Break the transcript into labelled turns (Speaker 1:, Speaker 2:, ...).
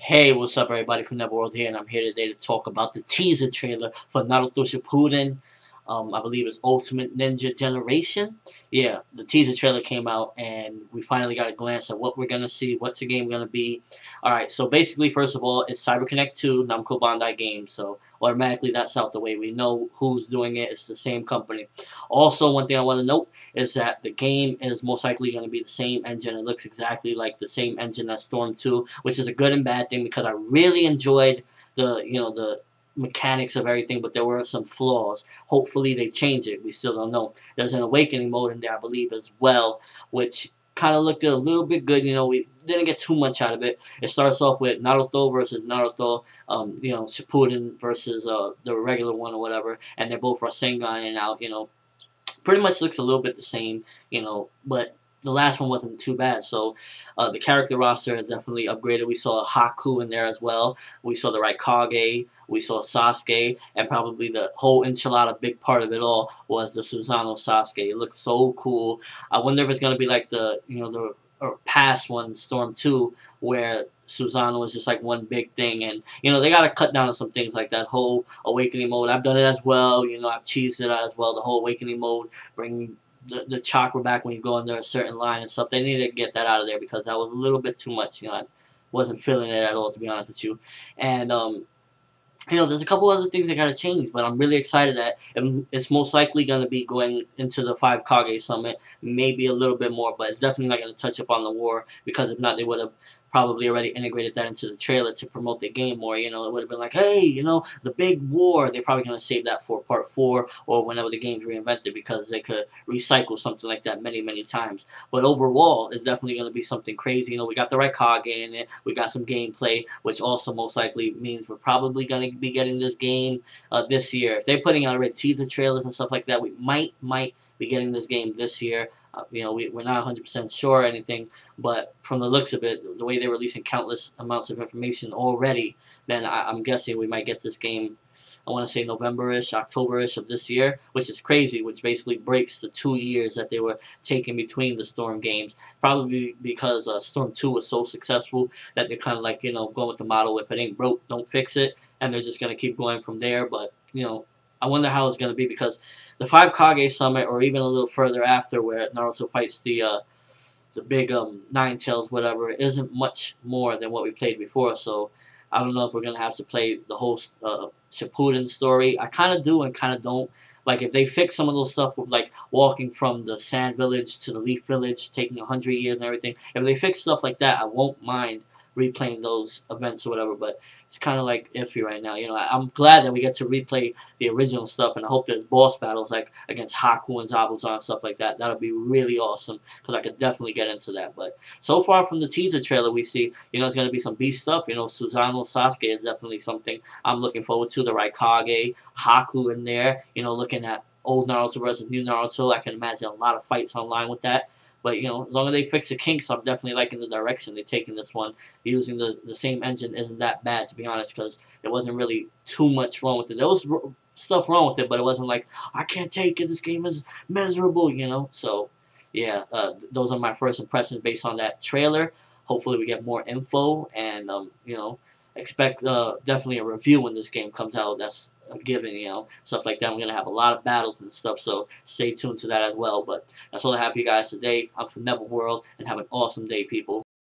Speaker 1: Hey, what's up everybody, from ForneverWorld here, and I'm here today to talk about the teaser trailer for Naruto Shippuden. I believe it's Ultimate Ninja Generation. Yeah, the teaser trailer came out, and we finally got a glance at what we're going to see, what's the game going to be. Alright, so basically, first of all, it's CyberConnect 2, Namco Bandai Games, so automatically that's out the way. We know who's doing it, it's the same company. Also, one thing I want to note is that the game is most likely going to be the same engine. It looks exactly like the same engine as Storm 2, which is a good and bad thing because I really enjoyed the mechanics of everything, but there were some flaws. Hopefully they change it. We still don't know. There's an awakening mode in there, I believe, as well, which kind of looked a little bit good. We didn't get too much out of it. It starts off with Naruto versus Naruto, Shippuden versus the regular one or whatever, and they're both Rasengan and out, pretty much looks a little bit the same, but the last one wasn't too bad. So the character roster has definitely upgraded. We saw Haku in there as well. We saw the Raikage. We saw Sasuke, and probably the whole enchilada, big part of it all was the Susanoo Sasuke. It looked so cool. I wonder if it's gonna be like the past one, Storm 2, where Susanoo was just like one big thing, and they gotta cut down on some things like that whole awakening mode. I've done it as well. I've cheesed it out as well. The whole awakening mode, bringing the chakra back when you go under a certain line and stuff. They need to get that out of there because that was a little bit too much. I wasn't feeling it at all, to be honest with you. And there's a couple other things that gotta change, but I'm really excited that it's most likely gonna be going into the 5 Kage Summit, maybe a little bit more, but it's definitely not gonna touch upon the war, because if not, they would have probably already integrated that into the trailer to promote the game more. It would have been like, hey, the big war. They're probably gonna save that for part 4 or whenever the game's reinvented, because they could recycle something like that many, many times. But overall, it's definitely gonna be something crazy. We got the Raikage in it. We got some gameplay, which also most likely means we're probably gonna be getting this game this year. If they're putting out already teaser trailers and stuff like that, we might be getting this game this year. We're not 100% sure or anything, but from the looks of it, the way they're releasing countless amounts of information already, then I'm guessing we might get this game, I want to say November-ish, October-ish of this year, which is crazy, which basically breaks the 2 years that they were taking between the Storm games, probably because Storm 2 was so successful that they're kind of like, going with the model, if it ain't broke, don't fix it, and they're just going to keep going from there. But, I wonder how it's going to be, because the 5 Kage Summit, or even a little further after, where Naruto fights the big Nine Tails, whatever, isn't much more than what we played before. So I don't know if we're gonna have to play the whole Shippuden story. I kind of do and kind of don't. Like, if they fix some of those stuff with, like, walking from the Sand Village to the Leaf Village, taking 100 years and everything, if they fix stuff like that, I won't mind replaying those events or whatever. But it's kind of like iffy right now. I'm glad that we get to replay the original stuff, and I hope there's boss battles like against Haku and Zabuza and stuff like that. That'll be really awesome, because I could definitely get into that. But so far from the teaser trailer, we see it's going to be some beast stuff. Susanoo Sasuke is definitely something I'm looking forward to. The Raikage, Haku in there. Looking at old Naruto versus new Naruto, I can imagine a lot of fights online with that. But, as long as they fix the kinks, I'm definitely liking the direction they're taking this one. Using the same engine isn't that bad, to be honest, because there wasn't really too much wrong with it. There was stuff wrong with it, but it wasn't like, I can't take it, this game is miserable, So, yeah, those are my first impressions based on that trailer. Hopefully we get more info, and, expect definitely a review when this game comes out. That's a given, stuff like that. I'm going to have a lot of battles and stuff, so stay tuned to that as well. But that's all I have for you guys today. I'm from ForneverWorld, and have an awesome day, people.